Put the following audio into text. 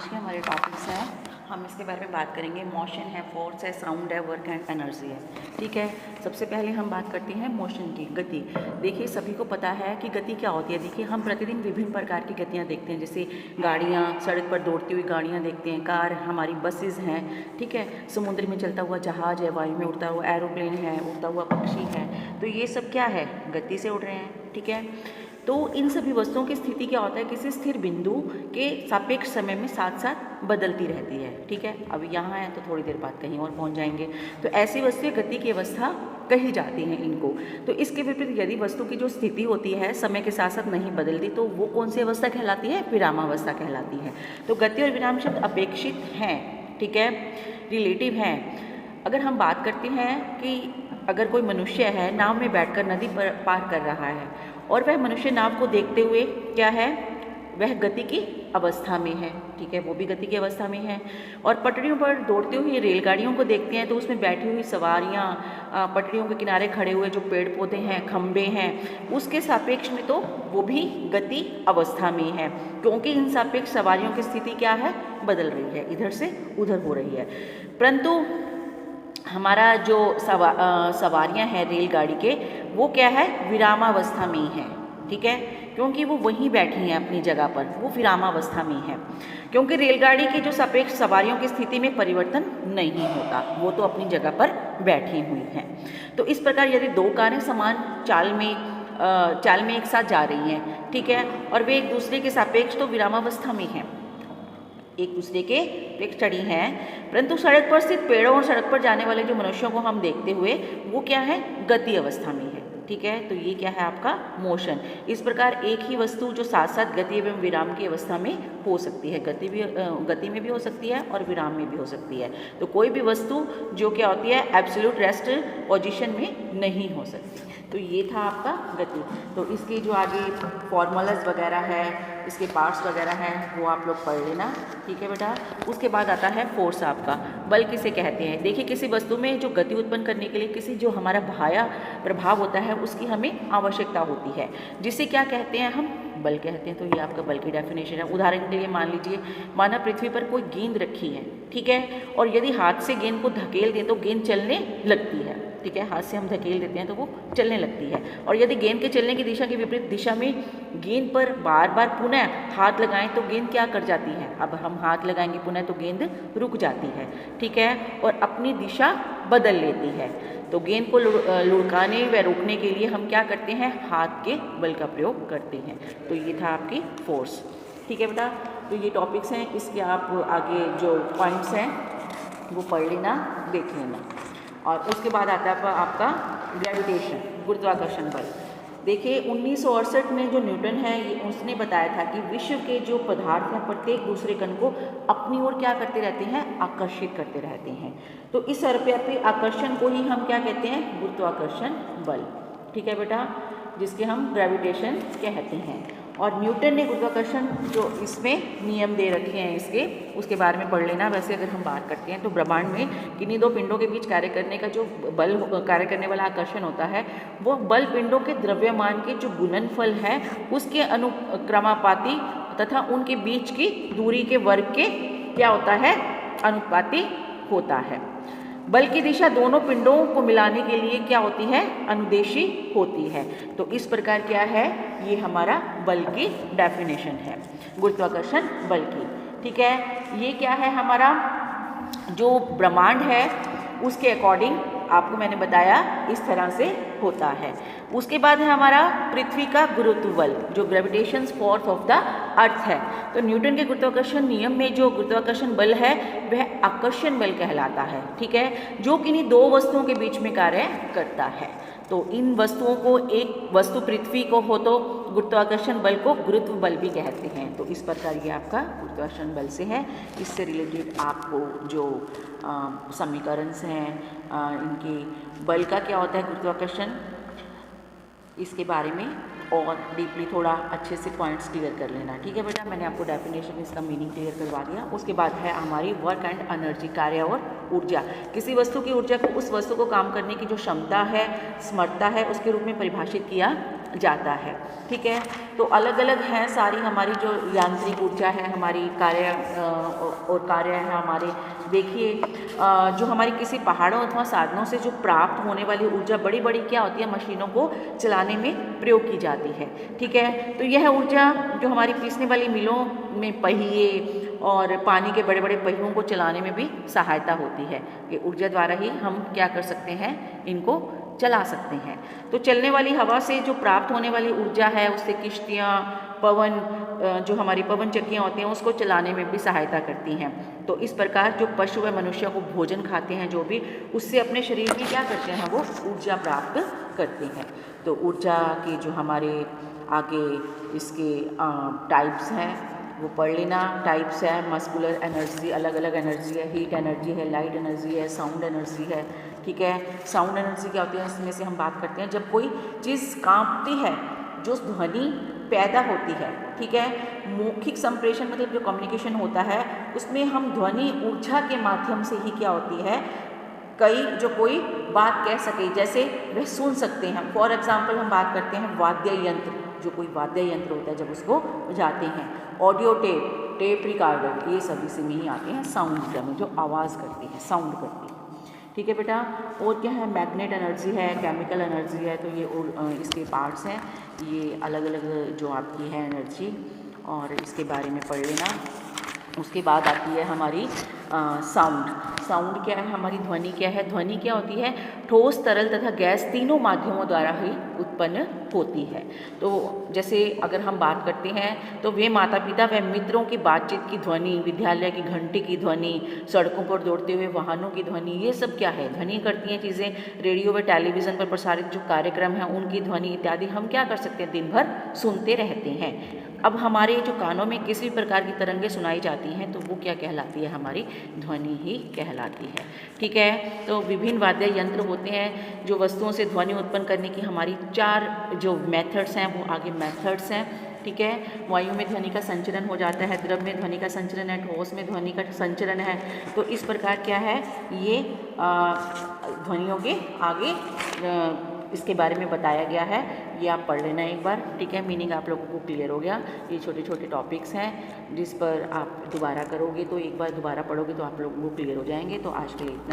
आज के हमारे टॉपिक्स हैं, हम इसके बारे में बात करेंगे। मोशन है, फोर्स है, साउंड है, वर्क एंड एनर्जी है। ठीक है, सबसे पहले हम बात करते हैं मोशन की, गति। देखिए सभी को पता है कि गति क्या होती है। देखिए हम प्रतिदिन विभिन्न प्रकार की गतियाँ देखते हैं, जैसे गाड़ियाँ, सड़क पर दौड़ती हुई गाड़ियाँ देखते हैं, कार, हमारी बसेस हैं, ठीक है, समुद्र में चलता हुआ जहाज है, वायु में उड़ता हुआ एरोप्लेन है, उड़ता हुआ पक्षी है। तो ये सब क्या है, गति से उड़ रहे हैं। ठीक है, तो इन सभी वस्तुओं की स्थिति क्या होता है, किसी स्थिर बिंदु के सापेक्ष समय में साथ साथ बदलती रहती है। ठीक है, अब यहाँ है तो थोड़ी देर बाद कहीं और पहुँच जाएंगे। तो ऐसी वस्तुएं गति की अवस्था कही जाती हैं इनको। तो इसके विपरीत यदि वस्तु की जो स्थिति होती है समय के साथ साथ नहीं बदलती, तो वो कौन सी अवस्था कहलाती है, विरामावस्था कहलाती है। तो गति और विराम शब्द अपेक्षित हैं, ठीक है, रिलेटिव हैं। अगर हम बात करते हैं कि अगर कोई मनुष्य है नाव में बैठकर नदी पर पार कर रहा है और वह मनुष्य नाव को देखते हुए क्या है, वह गति की अवस्था में है। ठीक है, वो भी गति की अवस्था में है। और पटरियों पर दौड़ती हुई रेलगाड़ियों को देखते हैं तो उसमें बैठी हुई सवारियाँ, पटरियों के किनारे खड़े हुए जो पेड़ पौधे हैं, खंबे हैं, उसके सापेक्ष में तो वो भी गति अवस्था में है, क्योंकि इन सापेक्ष सवारियों की स्थिति क्या है, बदल रही है, इधर से उधर हो रही है। परंतु हमारा जो सवारियाँ हैं रेलगाड़ी के, वो क्या है, विरामावस्था में है। ठीक है, क्योंकि वो वहीं बैठी हैं अपनी जगह पर, वो विरामावस्था में है, क्योंकि रेलगाड़ी की जो सापेक्ष सवारियों की स्थिति में परिवर्तन नहीं होता, वो तो अपनी जगह पर बैठी हुई हैं। तो इस प्रकार यदि दो कारें समान चाल में एक साथ जा रही हैं, ठीक है, और वे एक दूसरे के सापेक्ष तो विरामावस्था में हैं, एक दूसरे के एक चढ़ी हैं, परंतु सड़क पर स्थित पेड़ों और सड़क पर जाने वाले जो मनुष्यों को हम देखते हुए, वो क्या है, गति अवस्था में है। ठीक है, तो ये क्या है आपका मोशन। इस प्रकार एक ही वस्तु जो साथ साथ गति एवं विराम की अवस्था में हो सकती है, गति में भी हो सकती है और विराम में भी हो सकती है। तो कोई भी वस्तु जो क्या होती है, एब्सोल्यूट रेस्ट पोजीशन में नहीं हो सकती। तो ये था आपका गति। तो इसके जो आगे फॉर्मूलाज वगैरह है, इसके पार्ट्स वगैरह हैं, वो आप लोग पढ़ लेना। ठीक है बेटा। उसके बाद आता है फोर्स आपका, बल किसे कहते हैं। देखिए किसी वस्तु में जो गति उत्पन्न करने के लिए किसी जो हमारा बाह्य प्रभाव होता है उसकी हमें आवश्यकता होती है, जिसे क्या कहते हैं, हम बल कहते हैं। तो ये आपका बल की डेफिनेशन है। उदाहरण के लिए मान लीजिए, माना पृथ्वी पर कोई गेंद रखी है, ठीक है, और यदि हाथ से गेंद को धकेल दें तो गेंद चलने लगती है। ठीक है, हाथ से हम धकेल देते हैं तो वो चलने लगती है। और यदि गेंद के चलने की दिशा के विपरीत दिशा में गेंद पर बार बार पुनः हाथ लगाएं तो गेंद क्या कर जाती है, अब हम हाथ लगाएंगे पुनः तो गेंद रुक जाती है। ठीक है, और अपनी दिशा बदल लेती है। तो गेंद को लुढ़काने व रोकने के लिए हम क्या करते हैं, हाथ के बल का प्रयोग करते हैं। तो ये था आपकी फोर्स। ठीक है बेटा, तो ये टॉपिक्स हैं, इसके आप आगे जो पॉइंट्स हैं वो पढ़ लेना, देख लेना। और उसके बाद आता है आपका ग्रेविटेशन, गुरुत्वाकर्षण बल। देखिए 1968 में जो न्यूटन है, ये उसने बताया था कि विश्व के जो पदार्थ हैं प्रत्येक दूसरे कण को अपनी ओर क्या करते रहते हैं, आकर्षित करते रहते हैं। तो इस सर्वव्यापी आकर्षण को ही हम क्या कहते हैं, गुरुत्वाकर्षण बल। ठीक है बेटा, जिसके हम ग्रेविटेशन कहते हैं। और न्यूटन ने गुरुत्वाकर्षण जो इसमें नियम दे रखे हैं इसके, उसके बारे में पढ़ लेना। वैसे अगर हम बात करते हैं तो ब्रह्मांड में किन्हीं दो पिंडों के बीच कार्य करने का जो बल कार्य करने वाला आकर्षण होता है, वो बल पिंडों के द्रव्यमान के जो गुणनफल है उसके अनुक्रमापाती तथा उनके बीच की दूरी के वर्ग के क्या होता है, अनुपाती होता है। बल की दिशा दोनों पिंडों को मिलाने के लिए क्या होती है, अनुदेशी होती है। तो इस प्रकार क्या है, ये हमारा बल की डेफिनेशन है, गुरुत्वाकर्षण बल की। ठीक है, ये क्या है, हमारा जो ब्रह्मांड है उसके अकॉर्डिंग आपको मैंने बताया इस तरह से होता है। उसके बाद है हमारा पृथ्वी का गुरुत्व बल, जो gravitation force of the earth है। तो न्यूटन के गुरुत्वाकर्षण नियम में जो गुरुत्वाकर्षण बल है वह आकर्षण बल कहलाता है। ठीक है, जो किन्हीं दो वस्तुओं के बीच में कार्य करता है। तो इन वस्तुओं को, एक वस्तु पृथ्वी को हो तो गुरुत्वाकर्षण बल को गुरुत्व बल भी कहते हैं। तो इस प्रकार ये आपका गुरुत्वाकर्षण बल से है। इससे रिलेटेड आपको जो समीकरण हैं इनके बल का क्या होता है, गुरुत्वाकर्षण, इसके बारे में और डीपली थोड़ा अच्छे से पॉइंट्स क्लियर कर लेना। ठीक है बेटा, मैंने आपको डेफिनेशन इसका मीनिंग क्लियर करवा दिया। उसके बाद है हमारी वर्क एंड एनर्जी, कार्य और ऊर्जा। किसी वस्तु की ऊर्जा को उस वस्तु को काम करने की जो क्षमता है, समर्था है, उसके रूप में परिभाषित किया जाता है। ठीक है, तो अलग अलग हैं सारी हमारी जो यांत्रिक ऊर्जा है, हमारी कार्य और कार्य है हमारे। देखिए जो हमारी किसी पहाड़ों अथवा साधनों से जो प्राप्त होने वाली ऊर्जा बड़ी बड़ी क्या होती है, मशीनों को चलाने में प्रयोग की जाती है। ठीक है, तो यह ऊर्जा जो हमारी पीसने वाली मिलों में पहिए और पानी के बड़े बड़े पहियों को चलाने में भी सहायता होती है। ये ऊर्जा द्वारा ही हम क्या कर सकते हैं, इनको चला सकते हैं। तो चलने वाली हवा से जो प्राप्त होने वाली ऊर्जा है उससे किश्तियाँ, पवन जो हमारी पवन चक्कियाँ होती हैं उसको चलाने में भी सहायता करती हैं। तो इस प्रकार जो पशु व मनुष्य को भोजन खाते हैं जो भी, उससे अपने शरीर में क्या करते हैं, वो ऊर्जा प्राप्त करते हैं। तो ऊर्जा के जो हमारे आगे इसके टाइप्स हैं वो पढ़ लेना। टाइप्स है मस्कुलर एनर्जी, अलग अलग एनर्जी है, हीट एनर्जी है, लाइट एनर्जी है, साउंड एनर्जी है। ठीक है, साउंड एनर्जी क्या होती है, इसमें से हम बात करते हैं जब कोई चीज़ कांपती है, जो ध्वनि पैदा होती है। ठीक है, मौखिक संप्रेषण मतलब जो कम्युनिकेशन होता है उसमें हम ध्वनि ऊर्जा के माध्यम से ही क्या होती है, कई जो कोई बात कह सके, जैसे वह सुन सकते हैं। फॉर एग्जाम्पल हम बात करते हैं वाद्य यंत्र, जो कोई वाद्य यंत्र होता है जब उसको बजाते हैं। ऑडियो टेप, टेप रिकॉर्डर, ये सब इसी में ही आते हैं साउंड में, जो आवाज़ करती है, साउंड करती है। ठीक है बेटा, और क्या है, मैग्नेट एनर्जी है, केमिकल एनर्जी है। तो ये इसके पार्ट्स हैं, ये अलग अलग जो आपकी है एनर्जी, और इसके बारे में पढ़ लेना। उसके बाद आती है हमारी साउंड। साउंड क्या है, हमारी ध्वनि क्या है, ध्वनि क्या होती है, ठोस, तरल तथा गैस तीनों माध्यमों द्वारा ही उत्पन्न होती है। तो जैसे अगर हम बात करते हैं तो वे माता पिता व मित्रों की बातचीत की ध्वनि, विद्यालय की घंटी की ध्वनि, सड़कों पर दौड़ते हुए वाहनों की ध्वनि, ये सब क्या है, ध्वनि करती हैं चीज़ें। रेडियो व टेलीविज़न पर प्रसारित जो कार्यक्रम हैं उनकी ध्वनि इत्यादि हम क्या कर सकते हैं, दिन भर सुनते रहते हैं। अब हमारे जो कानों में किसी भी प्रकार की तरंगें सुनाई जाती हैं तो वो क्या कहलाती है, हमारी ध्वनि ही कहलाती है। ठीक है, तो विभिन्न वाद्य यंत्र होते हैं जो वस्तुओं से ध्वनि उत्पन्न करने की हमारी 4 जो मेथड्स हैं वो आगे मेथड्स हैं। ठीक है, वायु में ध्वनि का संचरण हो जाता है, द्रव में ध्वनि का संचरण है, ठोस में ध्वनि का संचरण है। तो इस प्रकार क्या है, ये ध्वनियों के आगे इसके बारे में बताया गया है, ये आप पढ़ लेना एक बार। ठीक है, मीनिंग आप लोगों को क्लियर हो गया। ये छोटे छोटे टॉपिक्स हैं जिस पर आप दोबारा करोगे तो एक बार दोबारा पढ़ोगे तो आप लोगों को क्लियर हो जाएंगे। तो आज के लिए इतना।